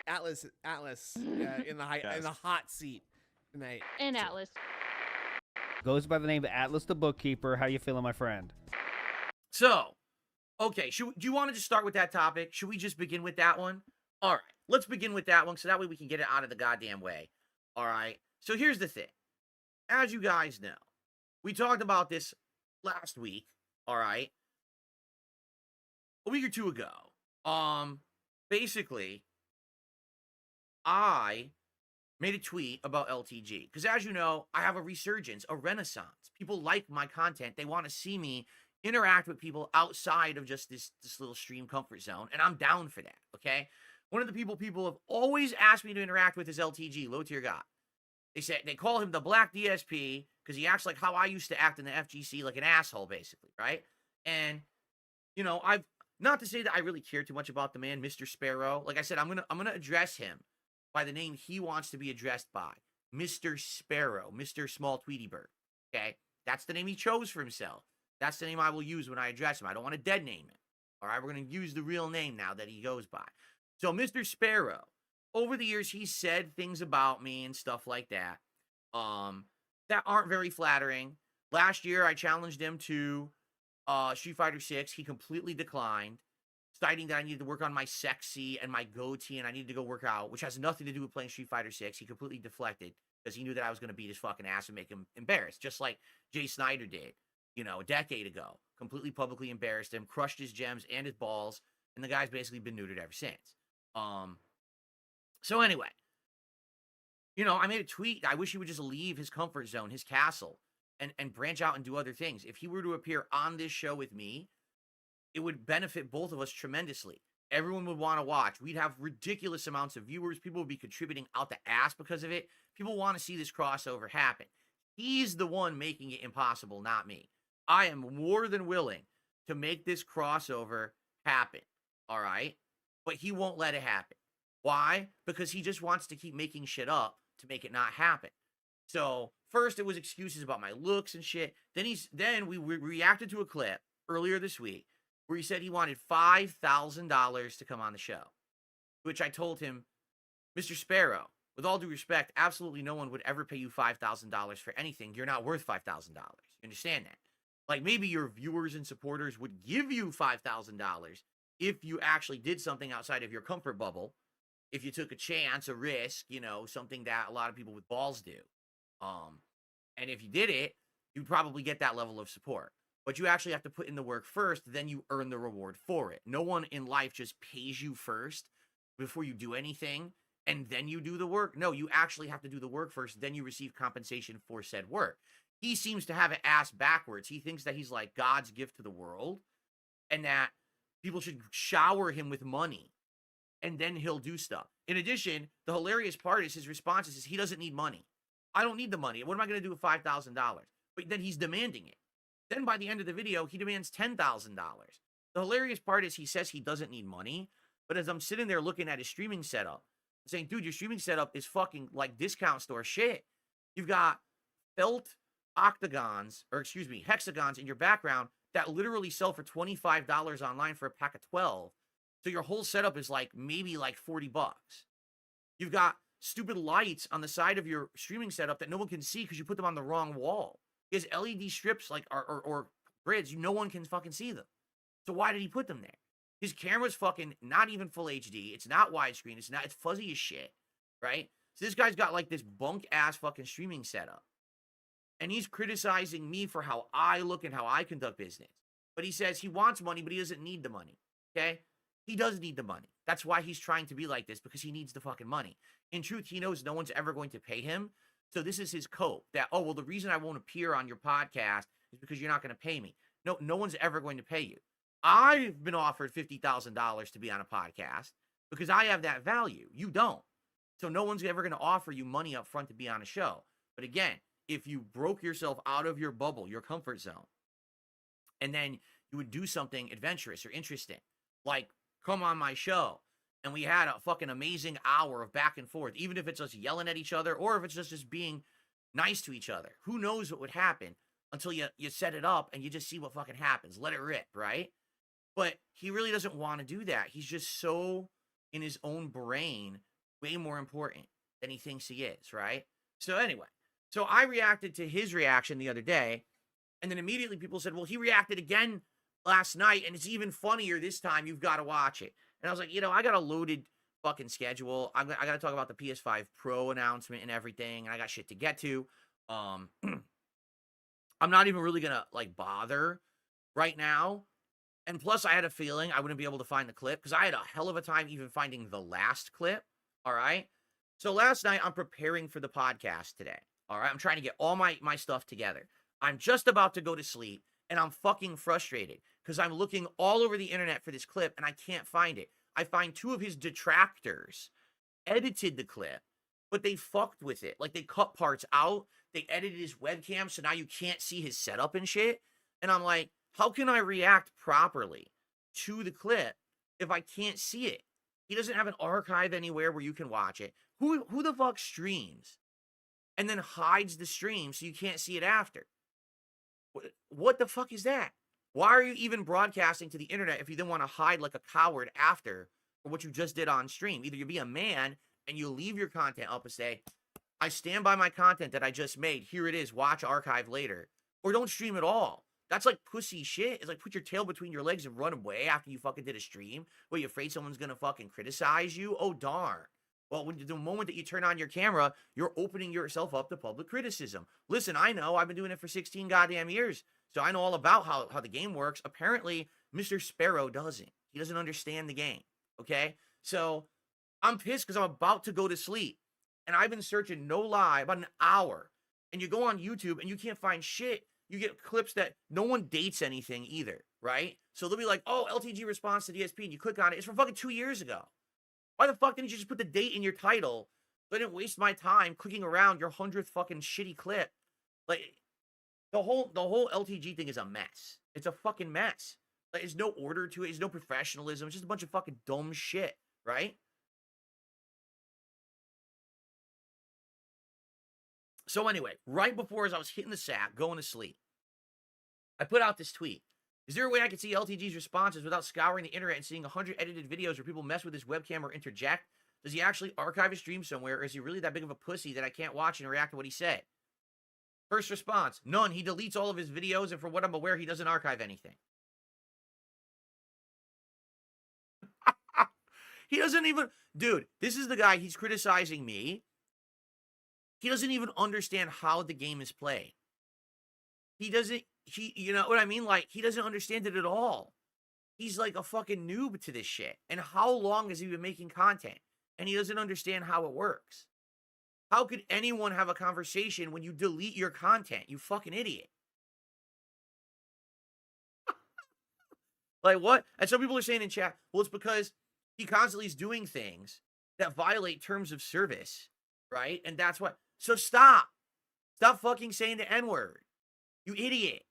Atlas in the Yes. hot seat tonight. And Atlas. Goes by the name of Atlas the Bookkeeper. How you feeling, my friend? So, okay, do you want to just start with that topic? Should we just begin with that one? All right, let's begin with that one so that way we can get it out of the goddamn way. All right, so here's the thing. As you guys know, we talked about this last week, all right? A week or two ago. Basically, I made a tweet about LTG because, as you know, I have a resurgence, a renaissance. People like my content. They want to see me interact with people outside of just this little stream comfort zone, and I'm down for that, okay? One of the people have always asked me to interact with is LTG, low tier guy. They call him the Black DSP because he acts like how I used to act in the FGC, like an asshole, basically, right? And, you know, I've not to say that I really care too much about the man, Mr. Sparrow. Like I said, I'm gonna address him by the name he wants to be addressed by, Mr. Sparrow, Mr. Small Tweety Bird. Okay, that's the name he chose for himself. That's the name I will use when I address him. I don't want to dead name him. All right, we're gonna use the real name now that he goes by. So, Mr. Sparrow, over the years, he's said things about me and stuff like that, that aren't very flattering. Last year, I challenged him to Street Fighter 6. He completely declined, citing that I needed to work on my sexy and my goatee and I needed to go work out, which has nothing to do with playing Street Fighter 6. He completely deflected because he knew that I was going to beat his fucking ass and make him embarrassed, just like Jay Snyder did, you know, a decade ago. Completely publicly embarrassed him, crushed his gems and his balls, and the guy's basically been neutered ever since. So anyway, you know, I made a tweet. I wish he would just leave his comfort zone, his castle, and branch out and do other things. If he were to appear on this show with me, it would benefit both of us tremendously. Everyone would want to watch. We'd have ridiculous amounts of viewers. People would be contributing out the ass because of it. People want to see this crossover happen. He's the one making it impossible, not me. I am more than willing to make this crossover happen, all right? But he won't let it happen. Why? Because he just wants to keep making shit up to make it not happen. So first it was excuses about my looks and shit. Then we reacted to a clip earlier this week where he said he wanted $5,000 to come on the show, which I told him, Mr. Sparrow, with all due respect, absolutely no one would ever pay you $5,000 for anything. You're not worth $5,000. You understand that? Like maybe your viewers and supporters would give you $5,000 if you actually did something outside of your comfort bubble. If you took a chance, a risk, you know, something that a lot of people with balls do. And if you did it, you'd probably get that level of support. But you actually have to put in the work first, then you earn the reward for it. No one in life just pays you first before you do anything, and then you do the work. No, you actually have to do the work first, then you receive compensation for said work. He seems to have it ass backwards. He thinks that he's like God's gift to the world, and that people should shower him with money, and then he'll do stuff. In addition, the hilarious part is his response is he doesn't need money. I don't need the money. What am I going to do with $5,000? But then he's demanding it. Then by the end of the video, he demands $10,000. The hilarious part is he says he doesn't need money, but as I'm sitting there looking at his streaming setup, I'm saying, dude, your streaming setup is fucking like discount store shit. You've got felt hexagons in your background that literally sell for $25 online for a pack of 12. So your whole setup is like maybe like $40. You've got stupid lights on the side of your streaming setup that no one can see because you put them on the wrong wall. His LED strips like or grids, no one can fucking see them. So why did he put them there? His camera's fucking not even full HD. It's not widescreen. It's fuzzy as shit, right? So this guy's got like this bunk ass fucking streaming setup. And he's criticizing me for how I look and how I conduct business. But he says he wants money, but he doesn't need the money. Okay? He does need the money. That's why he's trying to be like this, because he needs the fucking money. In truth, he knows no one's ever going to pay him. So this is his cope that, oh, well, the reason I won't appear on your podcast is because you're not going to pay me. No one's ever going to pay you. I've been offered $50,000 to be on a podcast because I have that value. You don't. So no one's ever going to offer you money up front to be on a show. But again, if you broke yourself out of your bubble, your comfort zone, and then you would do something adventurous or interesting, like come on my show, and we had a fucking amazing hour of back and forth, even if it's us yelling at each other or if it's just being nice to each other. Who knows what would happen until you set it up and you just see what fucking happens. Let it rip, right? But he really doesn't want to do that. He's just so in his own brain way more important than he thinks he is, right? So anyway, so I reacted to his reaction the other day, and then immediately people said, well, he reacted again last night, and it's even funnier this time. You've got to watch it. And I was like, I got a loaded fucking schedule. I got to talk about the PS5 Pro announcement and everything, and I got shit to get to. I'm not even really gonna like bother right now. And plus, I had a feeling I wouldn't be able to find the clip because I had a hell of a time even finding the last clip. All right. So last night, I'm preparing for the podcast today. All right. I'm trying to get all my stuff together. I'm just about to go to sleep, and I'm fucking frustrated because I'm looking all over the internet for this clip, and I can't find it. I find two of his detractors edited the clip, but they fucked with it. Like, they cut parts out. They edited his webcam, so now you can't see his setup and shit. And I'm like, how can I react properly to the clip if I can't see it? He doesn't have an archive anywhere where you can watch it. Who the fuck streams and then hides the stream so you can't see it after? What the fuck is that? Why are you even broadcasting to the internet if you then want to hide like a coward after for what you just did on stream? Either you be a man and you leave your content up and say, I stand by my content that I just made. Here it is. Watch archive later. Or don't stream at all. That's like pussy shit. It's like put your tail between your legs and run away after you fucking did a stream. What, you afraid someone's going to fucking criticize you? Oh, darn. Well, the moment that you turn on your camera, you're opening yourself up to public criticism. Listen, I know. I've been doing it for 16 goddamn years. So I know all about how the game works. Apparently, Mr. Sparrow doesn't. He doesn't understand the game. Okay? So I'm pissed because I'm about to go to sleep. And I've been searching, no lie, about an hour. And you go on YouTube and you can't find shit. You get clips that no one dates anything either, right? So they'll be like, oh, LTG response to DSP, and you click on it. It's from fucking 2 years ago. Why the fuck didn't you just put the date in your title? So I didn't waste my time clicking around your 100th fucking shitty clip. Like, the whole LTG thing is a mess. It's a fucking mess. Like, there's no order to it. There's no professionalism. It's just a bunch of fucking dumb shit, right? So anyway, right before as I was hitting the sack, going to sleep, I put out this tweet. Is there a way I could see LTG's responses without scouring the internet and seeing 100 edited videos where people mess with his webcam or interject? Does he actually archive his stream somewhere, or is he really that big of a pussy that I can't watch and react to what he said? First response, none. He deletes all of his videos, and from what I'm aware, he doesn't archive anything. He doesn't even... Dude, this is the guy, he's criticizing me. He doesn't even understand how the game is played. He doesn't... you know what I mean? Like, he doesn't understand it at all. He's like a fucking noob to this shit. And how long has he been making content? And he doesn't understand how it works. How could anyone have a conversation when you delete your content? You fucking idiot. Like, what? And some people are saying in chat, well, it's because he constantly is doing things that violate terms of service, right? And that's what. So stop. Stop fucking saying the N-word. You idiot.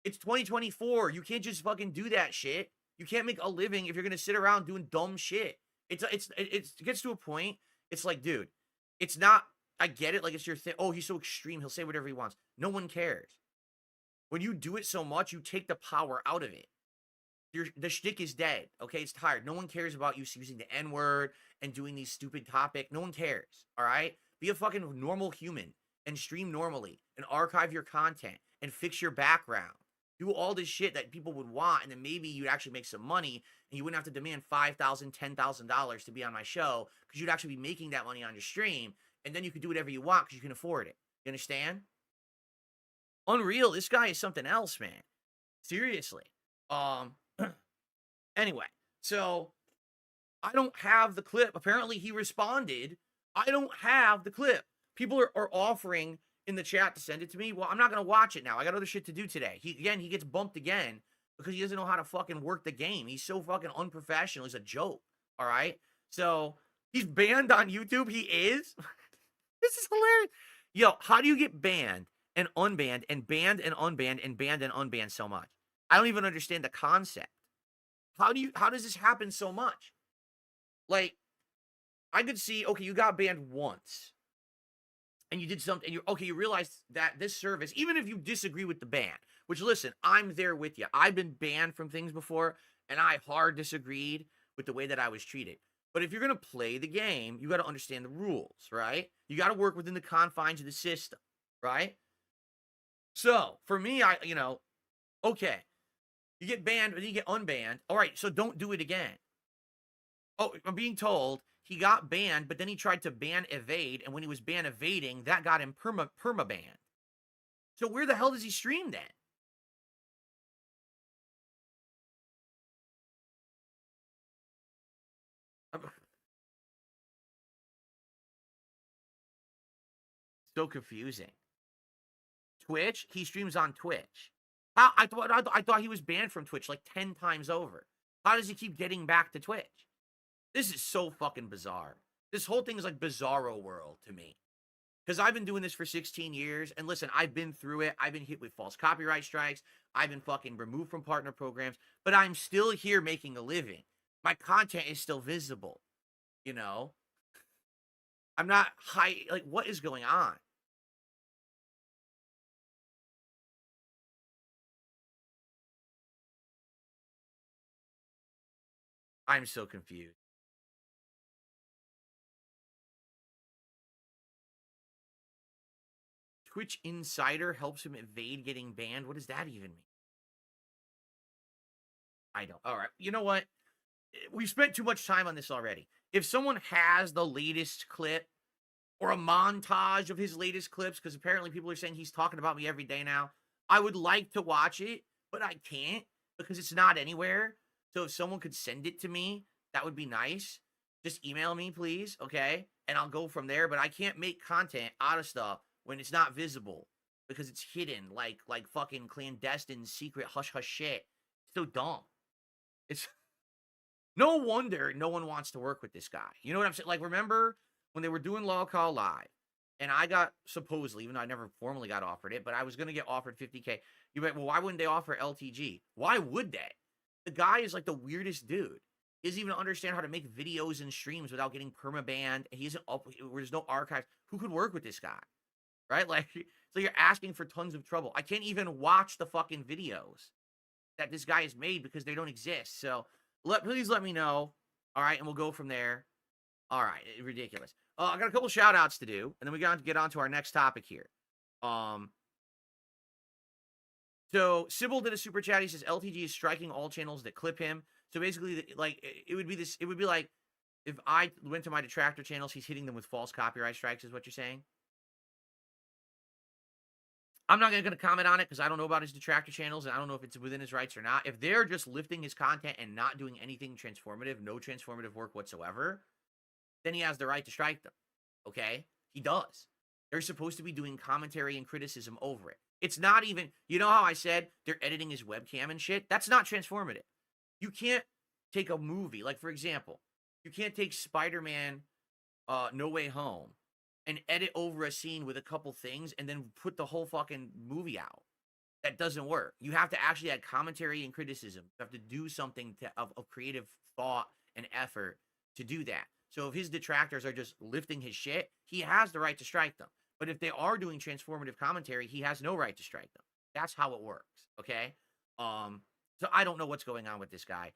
It's 2024. You can't just fucking do that shit. You can't make a living if you're going to sit around doing dumb shit. It gets to a point. It's like, dude, it's not, I get it. Like, it's your thing. Oh, he's so extreme. He'll say whatever he wants. No one cares. When you do it so much, you take the power out of it. The shtick is dead. Okay. It's tired. No one cares about you using the N-word and doing these stupid topics. No one cares. All right. Be a fucking normal human and stream normally and archive your content and fix your background. Do all this shit that people would want, and then maybe you'd actually make some money, and you wouldn't have to demand $5,000, $10,000 to be on my show, because you'd actually be making that money on your stream, and then you could do whatever you want because you can afford it. You understand? Unreal. This guy is something else, man. Seriously. Anyway, so I don't have the clip. Apparently, he responded. I don't have the clip. People are offering in the chat to send it to me. Well, I'm not going to watch it now. I got other shit to do today. He gets bumped again because he doesn't know how to fucking work the game. He's so fucking unprofessional. He's a joke. All right. So he's banned on YouTube. He is. This is hilarious. Yo, how do you get banned and unbanned and banned and unbanned and banned and unbanned so much? I don't even understand the concept. How does this happen so much? Like, I could see, okay, you got banned once. And you did something, and you realize that this service, even if you disagree with the ban, which, listen, I'm there with you. I've been banned from things before, and I hard disagreed with the way that I was treated. But if you're going to play the game, you got to understand the rules, right? You got to work within the confines of the system, right? So for me, okay, you get banned, and you get unbanned. All right, so don't do it again. Oh, I'm being told he got banned, but then he tried to ban evade, and when he was ban evading, that got him perma banned. So where the hell does he stream then? So confusing. Twitch, he streams on Twitch. I thought he was banned from Twitch like 10 times over. How does he keep getting back to Twitch? This is so fucking bizarre. This whole thing is like bizarro world to me. Because I've been doing this for 16 years, and listen, I've been through it. I've been hit with false copyright strikes. I've been fucking removed from partner programs, but I'm still here making a living. My content is still visible, you know? I'm not high, like, what is going on? I'm so confused. Twitch Insider helps him evade getting banned. What does that even mean? I don't. All right. You know what? We've spent too much time on this already. If someone has the latest clip or a montage of his latest clips, because apparently people are saying he's talking about me every day now, I would like to watch it, but I can't because it's not anywhere. So if someone could send it to me, that would be nice. Just email me, please, okay? And I'll go from there. But I can't make content out of stuff when it's not visible because it's hidden like fucking clandestine, secret, hush-hush shit. So dumb. It's no wonder no one wants to work with this guy. You know what I'm saying? Like, remember when they were doing Law Call Live, and I got supposedly, even though I never formally got offered it, but I was going to get offered 50K. You're like, well, why wouldn't they offer LTG? Why would they? The guy is like the weirdest dude. He doesn't even understand how to make videos and streams without getting perma-banned. He isn't up, there's no archives. Who could work with this guy? Right? Like, so you're asking for tons of trouble. I can't even watch the fucking videos that this guy has made because they don't exist. So please let me know. All right, and we'll go from there. All right, ridiculous. I got a couple shout outs to do, and then we got to get on to our next topic here. So Sybil did a super chat. He says LTG is striking all channels that clip him. So basically, like, it would be like if I went to my detractor channels, he's hitting them with false copyright strikes, is what you're saying? I'm not going to comment on it because I don't know about his detractor channels, and I don't know if it's within his rights or not. If they're just lifting his content and not doing anything transformative, no transformative work whatsoever, then he has the right to strike them, okay? He does. They're supposed to be doing commentary and criticism over it. It's not even, you know how I said they're editing his webcam and shit? That's not transformative. You can't take a movie, like, for example, you can't take Spider-Man No Way Home and edit over a scene with a couple things and then put the whole fucking movie out. That doesn't work. You have to actually add commentary and criticism. You have to do something of creative thought and effort to do that. So if his detractors are just lifting his shit, he has the right to strike them. But if they are doing transformative commentary, he has no right to strike them. That's how it works, okay? So I don't know what's going on with this guy.